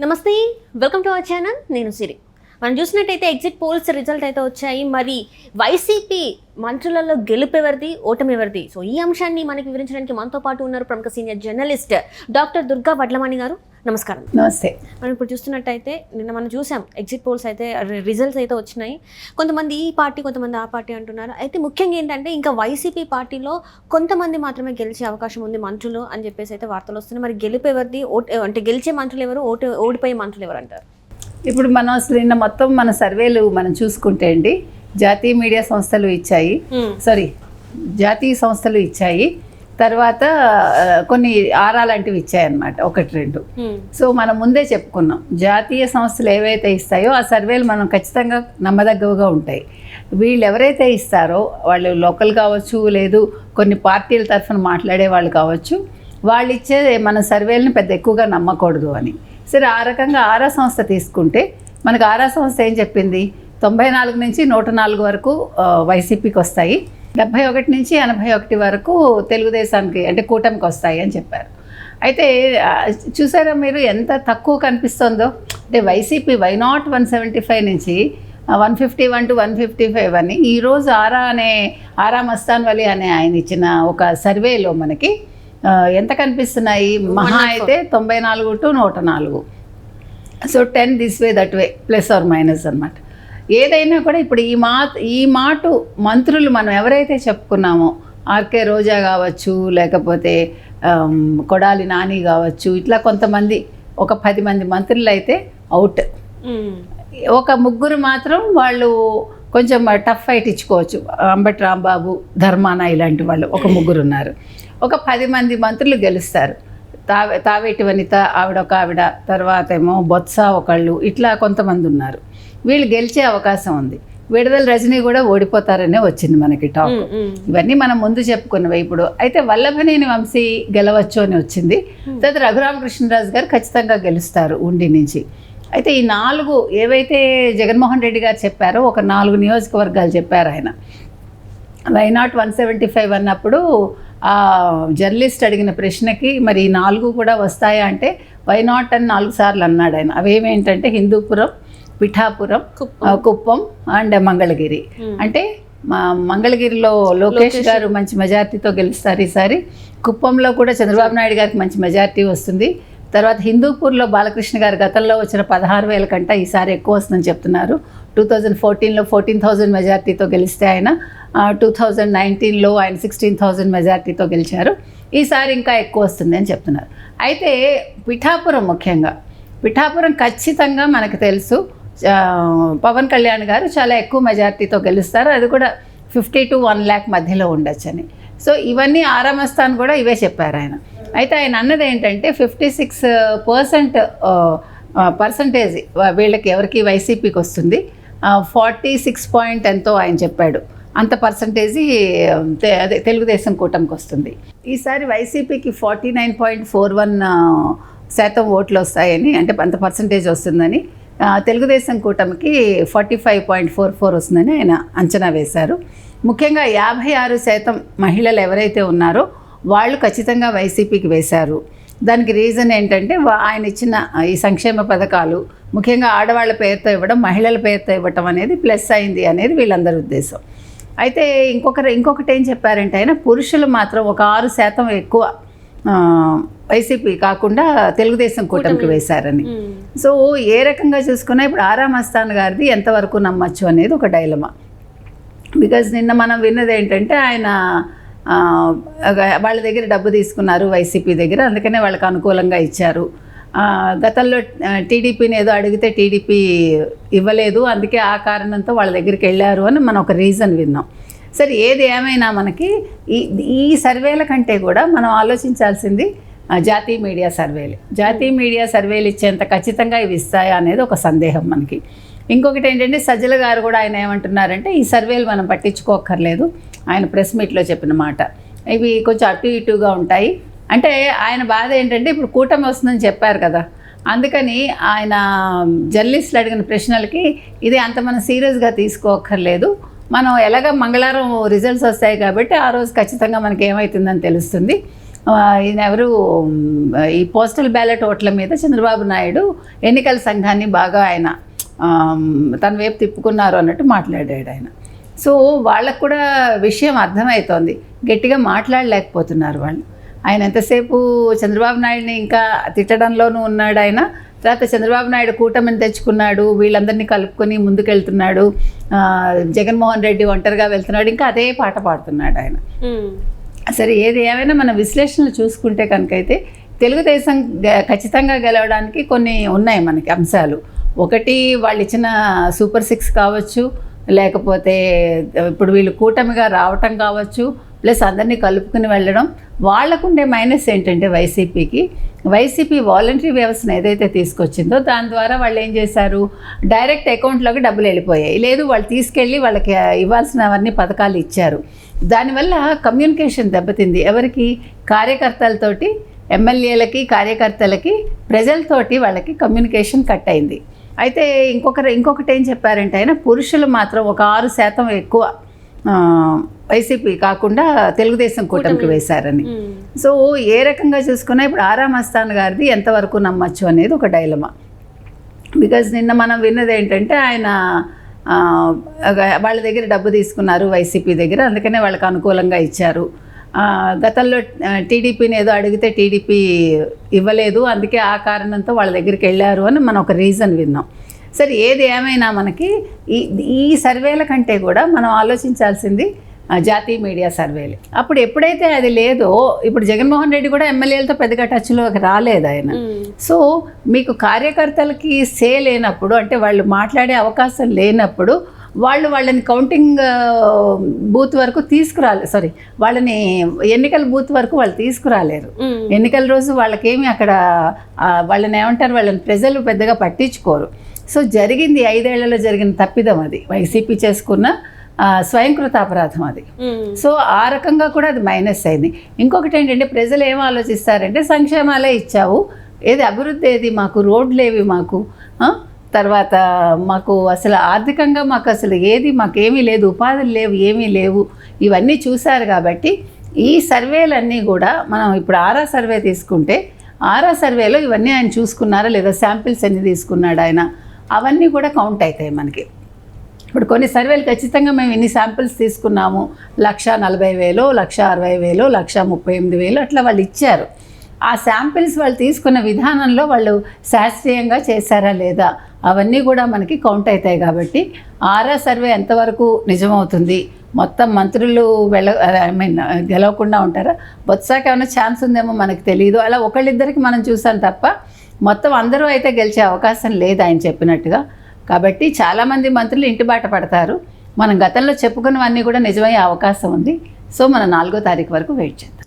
నమస్తే, welcome to our channel. నేను సిరి. మనం చూసినట్టయితే ఎగ్జిట్ పోల్స్ రిజల్ట్ అయితే వచ్చాయి. మరి వైసీపీ మంత్రులలో గెలుపెవరిది, ఓటమి ఎవరిది? సో ఈ అంశాన్ని మనకి వివరించడానికి మనతో పాటు ఉన్నారు ప్రముఖ senior journalist doctor Durga Vadlamani గారు. నమస్కారం. నమస్తే. మనం ఇప్పుడు చూస్తున్నట్టయితే నిన్న మనం చూసాం ఎగ్జిట్ పోల్స్ అయితే రిజల్ట్స్ అయితే వచ్చినాయి. కొంతమంది ఈ పార్టీ, కొంతమంది ఆ పార్టీ అంటున్నారు. అయితే ముఖ్యంగా ఏంటంటే ఇంకా వైసీపీ పార్టీలో కొంతమంది మాత్రమే గెలిచే అవకాశం ఉంది మంత్రులు అని చెప్పేసి అయితే వార్తలు వస్తున్నాయి. మరి గెలుపు ఎవరిది, అంటే గెలిచే మంత్రులు ఎవరు, ఓడిపోయే మంత్రులు ఎవరు అంటారు? ఇప్పుడు మనం అసలు నిన్న మొత్తం మన సర్వేలు మనం చూసుకుంటే అండి, జాతీయ మీడియా సంస్థలు ఇచ్చాయి, జాతీయ సంస్థలు ఇచ్చాయి, తర్వాత కొన్ని ఆరా లాంటివి ఇచ్చాయన్నమాట, 1-2. సో మనం ముందే చెప్పుకున్నాం, జాతీయ సంస్థలు ఏవైతే ఇస్తాయో ఆ సర్వేలు మనం ఖచ్చితంగా నమ్మదగ్గవుగా ఉంటాయి. వీళ్ళు ఎవరైతే ఇస్తారో వాళ్ళు లోకల్ కావచ్చు, లేదు కొన్ని పార్టీల తరఫున మాట్లాడే వాళ్ళు కావచ్చు, వాళ్ళు ఇచ్చే మన సర్వేలను పెద్ద ఎక్కువగా నమ్మకూడదు అని. సరే, ఆ రకంగా ఆరా సంస్థ తీసుకుంటే మనకు ఆరా సంస్థ ఏం చెప్పింది, 94 నుంచి 104 వరకు వైసీపీకి వస్తాయి, 71 నుంచి 81 వరకు తెలుగుదేశానికి అంటే కూటమికి వస్తాయి అని చెప్పారు. అయితే చూసారా మీరు ఎంత తక్కువ కనిపిస్తుందో? అంటే వైసీపీ వై నాట్ 175 నుంచి 151 to 155 అని ఈరోజు ఆరా మస్తాన్ వలి అనే ఆయన ఇచ్చిన ఒక సర్వేలో మనకి ఎంత కనిపిస్తున్నాయి? మహా అయితే 94 to 104. So 10 this way that way, plus or minus అనమాట. ఏదైనా కూడా ఇప్పుడు ఈ మాట మంత్రులు మనం ఎవరైతే చెప్పుకున్నామో, ఆర్కే రోజా కావచ్చు, లేకపోతే కొడాలి నాని కావచ్చు, ఇట్లా కొంతమంది ఒక 10 మంది మంత్రులు అయితే అవుట్. ఒక 3 మాత్రం వాళ్ళు కొంచెం టఫ్ ఫైట్ ఇచ్చుకోవచ్చు. అంబటి రాంబాబు, ధర్మాన ఇలాంటి వాళ్ళు ఒక 3 ఉన్నారు. ఒక 10 మంది మంత్రులు గెలుస్తారు. తావేటి వనిత ఆవిడ, తర్వాత ఏమో బొత్స ఒకళ్ళు, ఇట్లా కొంతమంది ఉన్నారు. వీళ్ళు గెలిచే అవకాశం ఉంది. విడుదల రజనీ కూడా ఓడిపోతారనే వచ్చింది మనకి టాక్. ఇవన్నీ మనం ముందు చెప్పుకున్నవి. ఇప్పుడు అయితే వల్లభనేని వంశీ గెలవచ్చు అని వచ్చింది. తర్వాత రఘురామకృష్ణరాజు గారు ఖచ్చితంగా గెలుస్తారు ఉండి నుంచి. అయితే ఈ 4 ఏవైతే జగన్మోహన్ రెడ్డి గారు చెప్పారో, ఒక 4 నియోజకవర్గాలు చెప్పారు ఆయన. వై నాట్ 175 అన్నప్పుడు ఆ జర్నలిస్ట్ అడిగిన ప్రశ్నకి మరి 4 కూడా వస్తాయా అంటే వై నాట్ అని 4 సార్లు అన్నాడు ఆయన. అవేమేంటంటే హిందూపురం, పిఠాపురం, కుప్పం అండ్ మంగళగిరి. అంటే మంగళగిరిలో లోకేష్ గారు మంచి మెజార్టీతో గెలుస్తారు ఈసారి. కుప్పంలో కూడా చంద్రబాబు నాయుడు గారికి మంచి మెజార్టీ వస్తుంది. తర్వాత హిందూపూర్లో బాలకృష్ణ గారు గతంలో వచ్చిన 16,000 కంటే ఈసారి ఎక్కువ వస్తుందని చెప్తున్నారు. 2014లో 14,000 మెజార్టీతో గెలిస్తే ఆయన 2019లో ఆయన 16,000 మెజార్టీతో గెలిచారు. ఈసారి ఇంకా ఎక్కువ వస్తుంది అని చెప్తున్నారు. అయితే పిఠాపురం, ముఖ్యంగా పిఠాపురం ఖచ్చితంగా మనకు తెలుసు పవన్ కళ్యాణ్ గారు చాలా ఎక్కువ మెజార్టీతో గెలుస్తారు. అది కూడా 50 to 1 lakh మధ్యలో ఉండొచ్చని. సో ఇవన్నీ ఆరామస్థాన్ కూడా ఇవే చెప్పారు ఆయన. అయితే ఆయన అన్నది ఏంటంటే 56% పర్సంటేజ్ వీళ్ళకి ఎవరికి వైసీపీకి వస్తుంది, 46 పాయింట్ ఎంతో ఆయన చెప్పాడు, అంత పర్సంటేజీ అదే తెలుగుదేశం కూటమికి వస్తుంది. ఈసారి వైసీపీకి 49.41% ఓట్లు వస్తాయని, అంటే అంత పర్సంటేజ్ వస్తుందని, తెలుగుదేశం కూటమికి 45.44 వస్తుందని ఆయన అంచనా వేశారు. ముఖ్యంగా 56% మహిళలు ఎవరైతే ఉన్నారో వాళ్ళు ఖచ్చితంగా వైసీపీకి వేశారు. దానికి రీజన్ ఏంటంటే ఆయన ఇచ్చిన ఈ సంక్షేమ పథకాలు ముఖ్యంగా ఆడవాళ్ళ పేరుతో ఇవ్వడం, మహిళల పేరుతో ఇవ్వటం అనేది ప్లస్ అయింది అనేది వీళ్ళందరి ఉద్దేశం. అయితే ఇంకొకటి ఏం చెప్పారంటే ఆయన పురుషులు మాత్రం ఒక 6% ఎక్కువ వైసీపీ కాకుండా తెలుగుదేశం కూటమికి వేశారని. సో ఏ రకంగా చూసుకున్నా ఇప్పుడు ఆరా మస్తాన్ గారిది ఎంతవరకు నమ్మచ్చు అనేది ఒక డైలమా. బికాజ్ నిన్న మనం విన్నది ఏంటంటే ఆయన వాళ్ళ దగ్గర డబ్బు తీసుకున్నారు వైసీపీ దగ్గర, అందుకనే వాళ్ళకి అనుకూలంగా ఇచ్చారు. గతంలో టీడీపీని ఏదో అడిగితే టీడీపీ ఇవ్వలేదు, అందుకే ఆ కారణంతో వాళ్ళ దగ్గరికి వెళ్ళారు అని మనం ఒక రీజన్ విన్నాం. సరే, ఏది ఏమైనా మనకి ఈ సర్వేల కంటే కూడా మనం ఆలోచించాల్సింది జాతీయ మీడియా సర్వేలు ఇచ్చేంత ఖచ్చితంగా ఇవి ఇస్తాయా అనేది ఒక సందేహం మనకి. ఇంకొకటి ఏంటంటే సజ్జల గారు కూడా ఆయన ఏమంటున్నారంటే ఈ సర్వేలు మనం పట్టించుకోక్కర్లేదు, ఆయన ప్రెస్ మీట్లో చెప్పిన మాట, ఇవి కొంచెం అటు ఇటుగా ఉంటాయి. అంటే ఆయన బాధ ఏంటంటే ఇప్పుడు కూటమి వస్తుందని చెప్పారు కదా, అందుకని ఆయన జర్నలిస్టులు అడిగిన ప్రశ్నలకి ఇది అంత మనం సీరియస్గా తీసుకోక్కర్లేదు, మనం ఎలాగ మంగళవారం రిజల్ట్స్ వస్తాయి కాబట్టి ఆ రోజు ఖచ్చితంగా మనకి ఏమవుతుందని తెలుస్తుంది, ఈయన ఎవరు ఈ పోస్టల్ బ్యాలెట్ ఓట్ల మీద చంద్రబాబు నాయుడు ఎన్నికల సంఘాన్ని బాగా ఆయన తన వైపు తిప్పుకున్నారు అన్నట్టు మాట్లాడాడు ఆయన. సో వాళ్ళకు కూడా విషయం అర్థమవుతోంది, గట్టిగా మాట్లాడలేకపోతున్నారు వాళ్ళు. ఆయన ఎంతసేపు చంద్రబాబు నాయుడిని ఇంకా తిట్టడంలోనూ ఉన్నాడు ఆయన. తర్వాత చంద్రబాబు నాయుడు కూటమిని తెచ్చుకున్నాడు, వీళ్ళందరినీ కలుపుకొని ముందుకెళ్తున్నాడు, జగన్మోహన్ రెడ్డి ఒంటరిగా వెళ్తున్నాడు, ఇంకా అదే పాట పాడుతున్నాడు ఆయన. సరే, ఏది ఏమైనా మన విశ్లేషణలు చూసుకుంటే కనుకైతే తెలుగుదేశం ఖచ్చితంగా గెలవడానికి కొన్ని ఉన్నాయి మనకి అంశాలు. ఒకటి, వాళ్ళు ఇచ్చిన సూపర్ 6 కావచ్చు, లేకపోతే ఇప్పుడు వీళ్ళు కూటమిగా రావటం కావచ్చు, ప్లస్ అందరినీ కలుపుకుని వెళ్ళడం. వాళ్ళకుండే మైనస్ ఏంటంటే వైసీపీ వాలంటరీ వ్యవస్థను ఏదైతే తీసుకొచ్చిందో దాని ద్వారా వాళ్ళు ఏం చేశారు, డైరెక్ట్ అకౌంట్లోకి డబ్బులు వెళ్ళిపోయాయి. లేదు, వాళ్ళు తీసుకెళ్ళి వాళ్ళకి ఇవ్వాల్సినవన్నీ పథకాలు ఇచ్చారు. దానివల్ల కమ్యూనికేషన్ దెబ్బతింది. ఎవరికి? కార్యకర్తలతోటి, ఎమ్మెల్యేలకి, కార్యకర్తలకి, ప్రజలతోటి వాళ్ళకి కమ్యూనికేషన్ కట్ అయింది. అయితే ఇంకొకటి ఏం చెప్పారంటే ఆయన, పురుషులు మాత్రం ఒక 6% ఎక్కువ వైసీపీ కాకుండా తెలుగుదేశం కూటమికి వేశారని. సో ఏ రకంగా చూసుకున్నా ఇప్పుడు ఆరామ్ అస్థాన్ గారిది ఎంతవరకు నమ్మచ్చు అనేది ఒక డైలమా. బికాజ్ నిన్న మనం విన్నది ఏంటంటే ఆయన వాళ్ళ దగ్గర డబ్బు తీసుకున్నారు వైసీపీ దగ్గర, అందుకనే వాళ్ళకి అనుకూలంగా ఇచ్చారు. గతంలో టీడీపీని ఏదో అడిగితే టీడీపీ ఇవ్వలేదు, అందుకే ఆ కారణంతో వాళ్ళ దగ్గరికి వెళ్ళారు అని మనం ఒక రీజన్ విన్నాం. సరే, ఏది ఏమైనా మనకి ఈ సర్వేల కంటే కూడా మనం ఆలోచించాల్సింది జాతీయ మీడియా సర్వేలు. అప్పుడు ఎప్పుడైతే అది లేదో, ఇప్పుడు జగన్మోహన్ రెడ్డి కూడా ఎమ్మెల్యేలతో పెద్దగా టచ్లోకి రాలేదు ఆయన. సో మీకు కార్యకర్తలకి లేనప్పుడు, అంటే వాళ్ళు మాట్లాడే అవకాశం లేనప్పుడు వాళ్ళని కౌంటింగ్ బూత్ వరకు వాళ్ళని ఎన్నికల బూత్ వరకు వాళ్ళు తీసుకురాలేరు. ఎన్నికల రోజు వాళ్ళకేమి అక్కడ వాళ్ళని ఏమంటారు, వాళ్ళని ప్రజలు పెద్దగా పట్టించుకోరు. సో జరిగింది 5 ఏళ్లలో జరిగిన తప్పిదం అది, వైసీపీ చేసుకున్న స్వయంకృత అపరాధం అది. సో ఆ రకంగా కూడా అది మైనస్ అయింది. ఇంకొకటి ఏంటంటే, ప్రజలు ఏం ఆలోచిస్తారంటే, సంక్షేమాలే ఇచ్చావు, ఏది అభివృద్ధి, ఏది మాకు రోడ్లు ఏవి, మాకు తర్వాత మాకు అసలు ఆర్థికంగా మాకు అసలు మాకేమీ లేదు, ఉపాధులు లేవు, ఏమీ లేవు, ఇవన్నీ చూశారు. కాబట్టి ఈ సర్వేలన్నీ కూడా మనం ఇప్పుడు ఆరా సర్వే తీసుకుంటే, ఆరా సర్వేలో ఇవన్నీ ఆయన చూసుకున్నారా లేదా, శాంపిల్స్ అన్ని తీసుకున్నాడు ఆయన, అవన్నీ కూడా కౌంట్ అవుతాయి మనకి. ఇప్పుడు కొన్ని సర్వేలు ఖచ్చితంగా మేము ఇన్ని శాంపిల్స్ తీసుకున్నాము, 1,40,000, 1,60,000, 1,38,000 అట్లా వాళ్ళు ఇచ్చారు. ఆ శాంపిల్స్ వాళ్ళు తీసుకున్న విధానంలో వాళ్ళు శాస్త్రీయంగా చేశారా లేదా, అవన్నీ కూడా మనకి కౌంట్ అవుతాయి. కాబట్టి ఆరా సర్వే ఎంతవరకు నిజమవుతుంది, మొత్తం మంత్రులు గెలవకుండా ఉంటారా, బొత్సాకి ఏమైనా ఛాన్స్ ఉందేమో మనకు తెలియదు. అలా ఒకళ్ళిద్దరికి మనం చూసాం తప్ప మొత్తం అందరూ అయితే గెలిచే అవకాశం లేదు ఆయన చెప్పినట్టుగా. కాబట్టి చాలామంది మంత్రులు ఇంటి బాట పడతారు. మనం గతంలో చెప్పుకున్నవన్నీ కూడా నిజమయ్యే అవకాశం ఉంది. సో మనం 4వ తారీఖు వరకు వెయిట్ చేద్దాం.